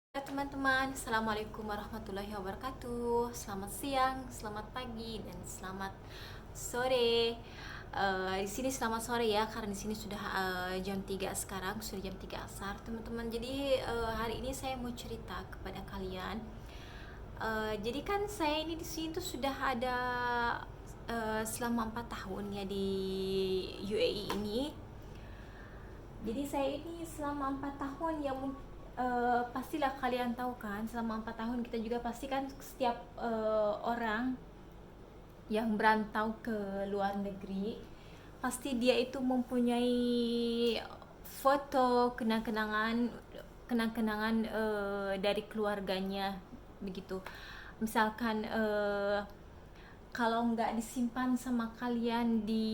Ya, teman-teman, assalamualaikum warahmatullahi wabarakatuh. Selamat siang, selamat pagi, dan selamat sore. Di sini selamat sore ya, karena di sini sudah jam 3 sekarang, sudah jam 3 asar, teman-teman. Jadi hari ini saya mau cerita kepada kalian. Jadi kan saya ini di sini tuh sudah ada selama 4 tahun ya di UAE ini. Jadi saya ini selama 4 tahun ya, pastilah kalian tahu kan, selama 4 tahun kita juga pasti kan setiap orang yang berantau ke luar negeri pasti dia itu mempunyai foto kenang-kenangan dari keluarganya begitu. Misalkan kalau nggak disimpan sama kalian di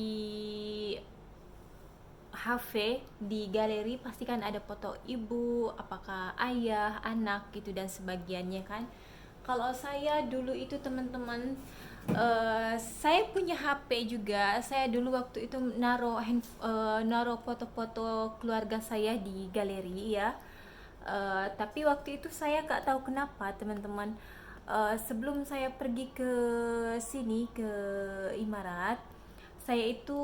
HV, di galeri pasti kan ada foto ibu, apakah ayah, anak gitu dan sebagiannya kan. Kalau saya dulu itu teman-teman, saya punya HP juga. Saya dulu waktu itu naruh foto-foto keluarga saya di galeri ya. Tapi waktu itu saya nggak tahu kenapa teman-teman. Sebelum saya pergi ke sini ke Imarat, saya itu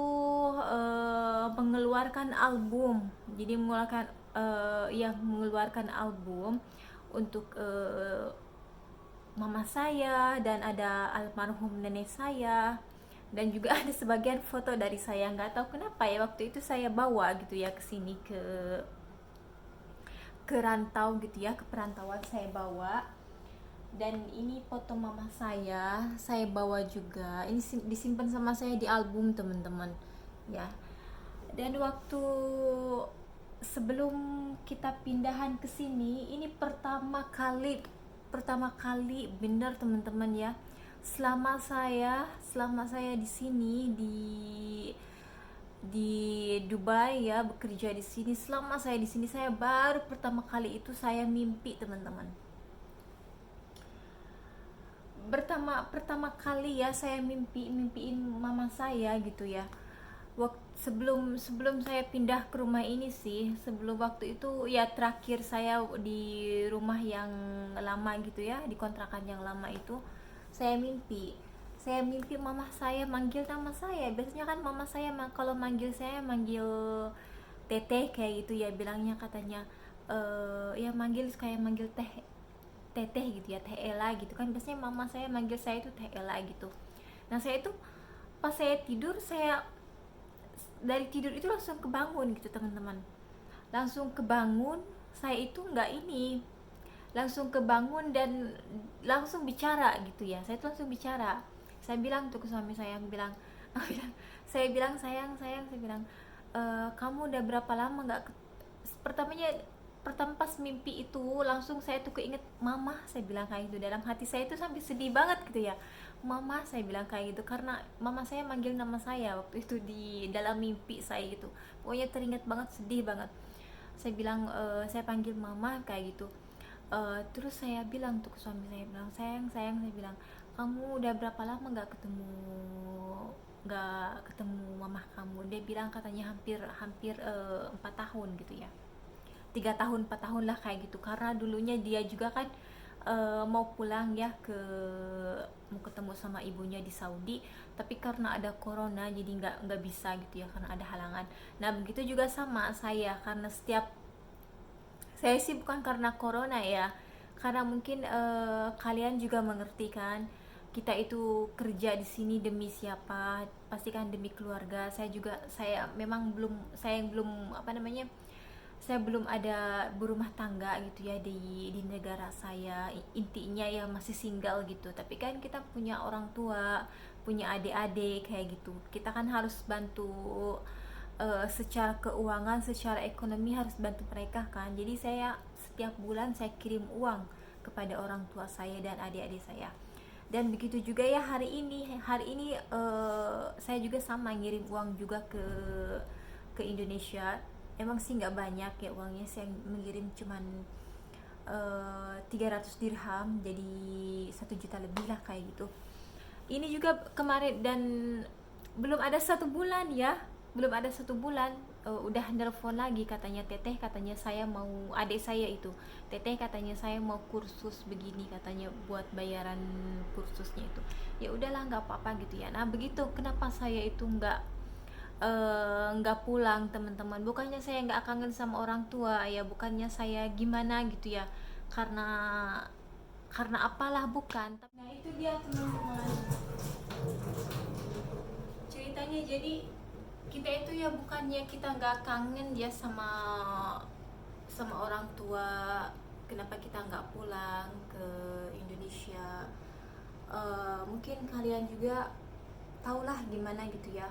mengeluarkan album. Jadi mengeluarkan album untuk mama saya, dan ada almarhum nenek saya, dan juga ada sebagian foto dari saya. Nggak tahu kenapa ya waktu itu saya bawa gitu ya ke sini, ke rantau gitu ya, ke perantauan saya bawa. Dan ini foto mama saya bawa juga. Ini disimpan sama saya di album teman-teman ya. Dan waktu sebelum kita pindahan ke sini, ini pertama kali bener teman-teman ya. Selama saya di sini di Dubai ya, bekerja di sini. Selama saya di sini, saya baru pertama kali itu saya mimpi teman-teman. Pertama kali ya saya mimpiin mama saya gitu ya. Sebelum saya pindah ke rumah ini sih, sebelum waktu itu ya, terakhir saya di rumah yang lama gitu ya, di kontrakan yang lama itu, saya mimpi mama saya manggil nama saya. Biasanya kan mama saya kalau manggil saya manggil teteh kayak gitu ya, bilangnya katanya ya manggil kayak manggil teteh gitu ya, teh Ella gitu kan. Biasanya mama saya manggil saya itu teh Ella gitu. Nah, saya itu pas saya tidur, saya dari tidur itu langsung kebangun gitu teman-teman. Langsung kebangun, saya itu nggak ini, langsung kebangun dan langsung bicara gitu ya. Saya tuh langsung bicara. Saya bilang tuh ke suami saya, bilang saya bilang sayang, saya bilang, kamu udah berapa lama nggak pertama pas mimpi itu langsung saya tuh keinget mama. Saya bilang kayak gitu, dalam hati saya itu sampai sedih banget gitu ya. Mama, saya bilang kayak gitu karena mama saya manggil nama saya waktu itu di dalam mimpi saya gitu. Pokoknya teringat banget, sedih banget. Saya bilang, saya panggil mama kayak gitu. Terus saya bilang tuh ke suami saya, bilang sayang, sayang, saya bilang, kamu udah berapa lama nggak ketemu mama kamu? Dia bilang katanya hampir hampir 4 tahun gitu ya, 3 tahun 4 tahun lah kayak gitu. Karena dulunya dia juga kan mau pulang ya, mau ketemu sama ibunya di Saudi, tapi karena ada corona jadi nggak bisa gitu ya, karena ada halangan. Nah, begitu juga sama saya, karena saya sih bukan karena corona ya, karena mungkin kalian juga mengerti kan, kita itu kerja di sini demi siapa, pastikan demi keluarga. Saya belum apa namanya, saya belum ada berumah tangga gitu ya di negara saya. Intinya ya masih single gitu, tapi kan kita punya orang tua, punya adik-adik kayak gitu. Kita kan harus bantu secara keuangan, secara ekonomi harus bantu mereka kan. Jadi saya setiap bulan saya kirim uang kepada orang tua saya dan adik-adik saya. Dan begitu juga ya hari ini saya juga sama ngirim uang juga ke Indonesia. Emang sih nggak banyak ya uangnya, saya mengirim cuman 300 dirham, jadi 1 juta lebih lah kayak gitu. Ini juga kemarin, dan belum ada 1 bulan ya, belum ada 1 bulan udah nelpon lagi, katanya teteh, katanya saya mau, adik saya itu, teteh katanya saya mau kursus begini, katanya buat bayaran kursusnya itu. Ya udahlah, nggak apa-apa gitu ya. Nah begitu, kenapa saya itu nggak pulang teman-teman, bukannya saya nggak kangen sama orang tua ya, bukannya saya gimana gitu ya, karena apalah, bukan. Nah itu dia teman-teman ceritanya. Jadi kita itu ya bukannya kita nggak kangen ya sama orang tua, kenapa kita nggak pulang ke Indonesia. Mungkin kalian juga tahulah gimana gitu ya,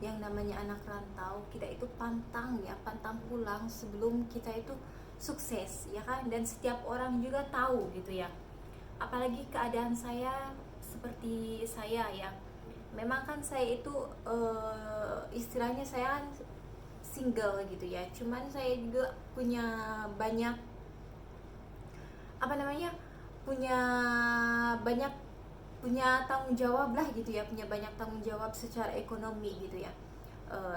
yang namanya anak rantau, kita itu pantang ya, pantang pulang sebelum kita itu sukses ya kan. Dan setiap orang juga tahu gitu ya, apalagi keadaan saya seperti saya ya. Memang kan saya itu istilahnya saya kan single gitu ya, cuman saya juga punya banyak, apa namanya, punya banyak, punya tanggung jawab lah gitu ya, punya banyak tanggung jawab secara ekonomi gitu ya.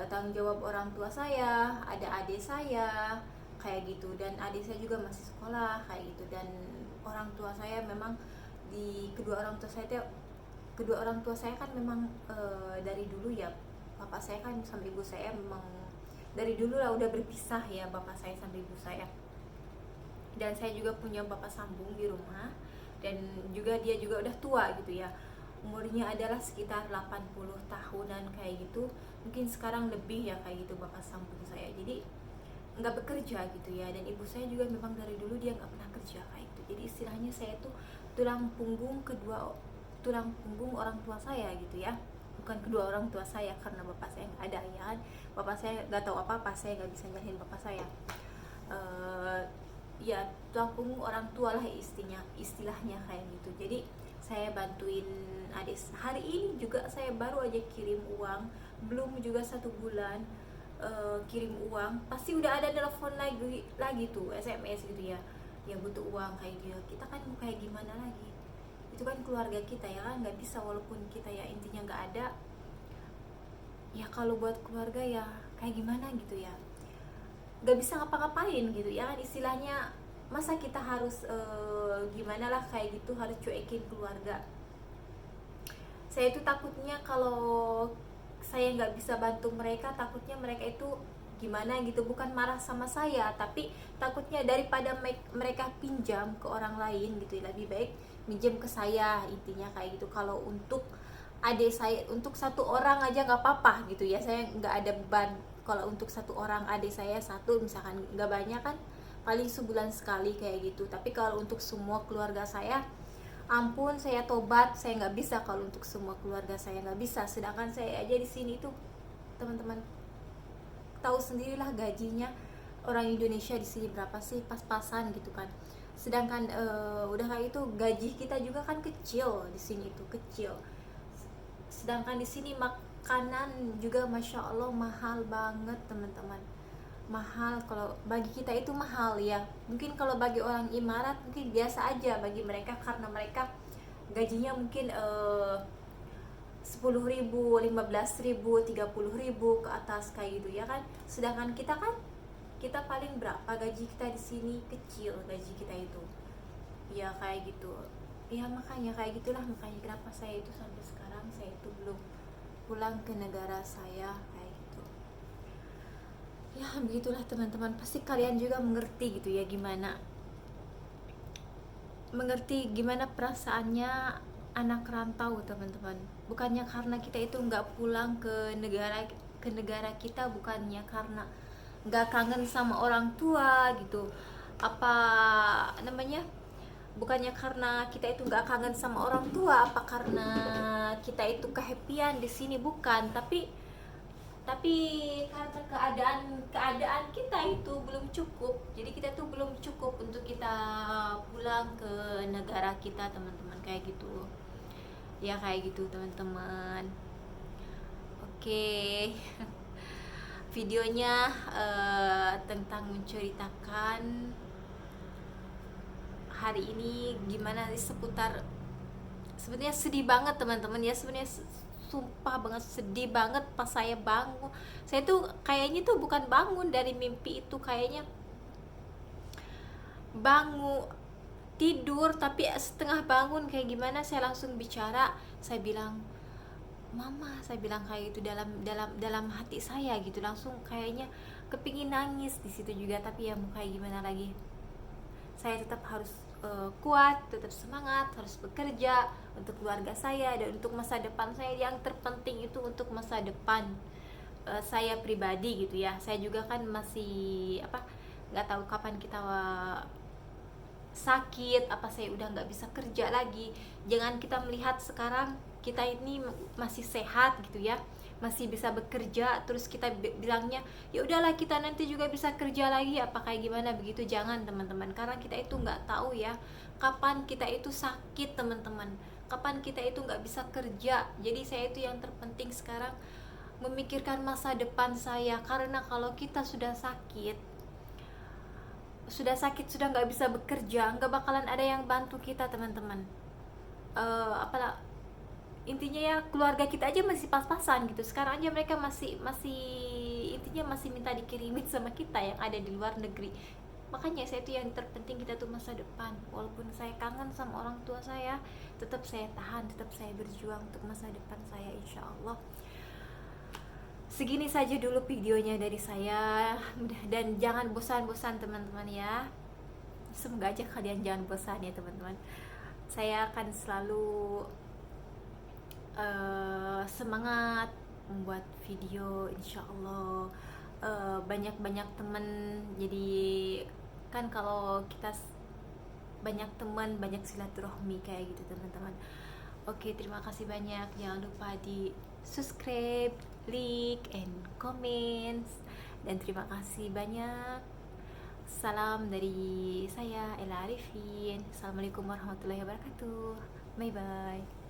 Tanggung jawab orang tua saya, ada adik saya kayak gitu, dan adik saya juga masih sekolah kayak gitu. Dan orang tua saya memang, di kedua orang tua saya kan memang dari dulu ya, bapak saya kan sama ibu saya memang dari dulu lah udah berpisah ya, bapak saya sama ibu saya. Dan saya juga punya bapak sambung di rumah, dan juga dia juga udah tua gitu ya, umurnya adalah sekitar 80 tahunan kayak gitu, mungkin sekarang lebih ya kayak gitu bapak sambung saya. Jadi nggak bekerja gitu ya, dan ibu saya juga memang dari dulu dia nggak pernah kerja kayak gitu. Jadi istilahnya saya tuh tulang punggung orang tua saya gitu ya, bukan kedua orang tua saya, karena bapak saya nggak ada ya kan. Bapak saya nggak tahu apa-apa, saya nggak bisa nyalahin bapak saya. Ya tulang punggung orang tua lah istilahnya kayak gitu. Jadi saya bantuin adik. Hari ini juga saya baru aja kirim uang, belum juga 1 bulan kirim uang, pasti udah ada telepon lagi tuh, SMS gitu ya, yang butuh uang kayak gitu. Kita kan mau kayak gimana lagi, itu kan keluarga kita ya kan, nggak bisa, walaupun kita ya intinya nggak ada ya, kalau buat keluarga ya kayak gimana gitu ya, nggak bisa ngapa-ngapain gitu ya kan istilahnya. Masa kita harus gimana lah kayak gitu, harus cuekin keluarga. Saya itu takutnya kalau saya nggak bisa bantu mereka, takutnya mereka itu gimana gitu, bukan marah sama saya, tapi takutnya daripada mereka pinjam ke orang lain gitu, lebih baik minjem ke saya, intinya kayak gitu. Kalau untuk adik saya, untuk 1 orang aja nggak apa-apa gitu ya, saya nggak ada beban. Kalau untuk 1 orang adik saya satu misalkan, nggak banyak kan, paling sebulan sekali kayak gitu. Tapi kalau untuk semua keluarga saya, ampun, saya tobat, saya nggak bisa. Kalau untuk semua keluarga saya nggak bisa, sedangkan saya aja di sini tuh teman-teman tahu sendirilah gajinya orang Indonesia di sini berapa sih, pas-pasan gitu kan. Sedangkan udah kayak itu gaji kita juga kan kecil di sini, itu kecil. Sedangkan di sini makanan juga masya Allah mahal banget teman-teman, mahal. Kalau bagi kita itu mahal ya, mungkin kalau bagi orang Imarat mungkin biasa aja bagi mereka, karena mereka gajinya mungkin 10.000, 15.000, 30.000 ke atas kayak gitu ya kan. Sedangkan kita kan, kita paling berapa gaji kita di sini, kecil gaji kita itu ya kayak gitu ya. Makanya kayak gitulah, makanya kenapa saya itu sampai sekarang saya itu belum pulang ke negara saya kayak gitu ya. Begitulah teman-teman, pasti kalian juga mengerti gitu ya, mengerti gimana perasaannya anak rantau teman-teman. Bukannya karena kita itu nggak pulang ke negara kita, bukannya karena nggak kangen sama orang tua gitu, apa namanya, bukannya karena kita itu nggak kangen sama orang tua, apa karena kita itu kehappyan di sini, bukan. Tapi karena keadaan kita itu belum cukup, jadi kita tuh belum cukup untuk kita pulang ke negara kita teman-teman, kayak gitu ya, kayak gitu teman-teman. Oke. Videonya tentang menceritakan hari ini gimana seputar, sebenarnya sedih banget teman-teman ya, sebenarnya sumpah banget sedih banget pas saya bangun. Saya tuh kayaknya tuh bukan bangun dari mimpi itu, kayaknya bangun tidur tapi setengah bangun kayak gimana. Saya langsung bicara, saya bilang mama, saya bilang kayak gitu dalam dalam dalam hati saya gitu, langsung kayaknya kepingin nangis di situ juga. Tapi ya mau kayak gimana lagi, saya tetap harus kuat, tetap semangat, harus bekerja untuk keluarga saya dan untuk masa depan saya. Yang terpenting itu untuk masa depan saya pribadi gitu ya. Saya juga kan masih apa, nggak tahu kapan kita sakit, apa saya udah nggak bisa kerja lagi. Jangan kita melihat sekarang kita ini masih sehat gitu ya, masih bisa bekerja, terus kita bilangnya ya udahlah kita nanti juga bisa kerja lagi apa kayak gimana begitu. Jangan teman-teman, karena kita itu nggak tahu ya kapan kita itu sakit teman-teman, kapan kita itu nggak bisa kerja. Jadi saya itu yang terpenting sekarang memikirkan masa depan saya, karena kalau kita sudah nggak bisa bekerja, nggak bakalan ada yang bantu kita teman-teman. Apalah, intinya ya keluarga kita aja masih pas-pasan gitu. Sekarang aja mereka masih intinya masih minta dikirimin sama kita yang ada di luar negeri. Makanya saya itu yang terpenting kita tuh masa depan. Walaupun saya kangen sama orang tua saya, tetap saya tahan, tetap saya berjuang untuk masa depan saya, insya Allah. Segini saja dulu videonya dari saya, dan jangan bosan-bosan teman-teman ya. Semoga aja kalian jangan bosan ya teman-teman. Saya akan selalu semangat membuat video, insya Allah. Banyak-banyak teman, jadi kan kalau kita banyak teman banyak silaturahmi kayak gitu teman-teman. Oke, terima kasih banyak. Jangan lupa di subscribe, like, and comments. Dan terima kasih banyak. Salam dari saya, Ella Arifin. Assalamualaikum warahmatullahi wabarakatuh. Bye bye.